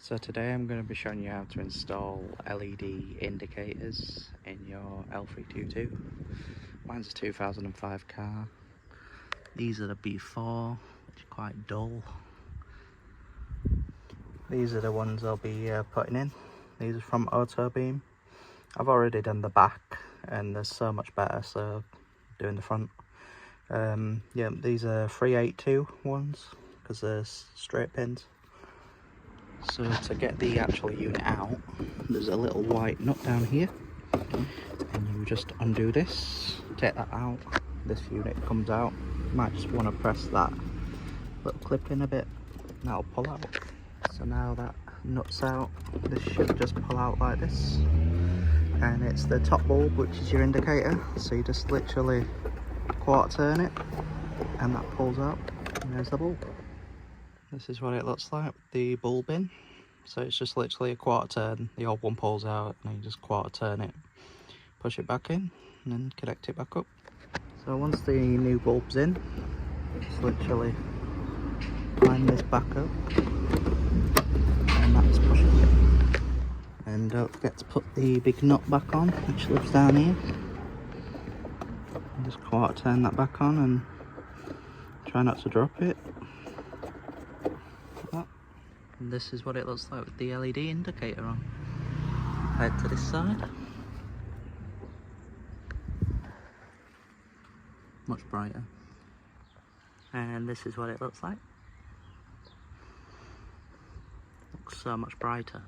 So today I'm going to be showing you how to install LED indicators in your L322. Mine's a 2005 car. These are the B4, which are quite dull. These are the ones I'll be putting in. These are from Auto Beam. I've already done the back and they're so much better, so doing the front. Yeah, these are 382 ones because they're straight pins. So to get the actual unit out, there's a little white nut down here, and you just undo this, take that out, this unit comes out. You might just want to press that little clip in a bit, and that'll pull out. So now that nut's out, this should just pull out like this, and it's the top bulb which is your indicator, so you just literally quarter turn it, and that pulls out, and there's the bulb. This is what it looks like with the bulb in. So it's just literally a quarter turn, the old one pulls out, and you just quarter turn it, push it back in, and then connect it back up. So once the new bulb's in, just literally line this back up, and that's pushing it. And don't forget to put the big nut back on, which lives down here. And just quarter turn that back on and try not to drop it. Like that. And this is what it looks like with the LED indicator on. Head to this side. Much brighter. And this is what it looks like. Looks so much brighter.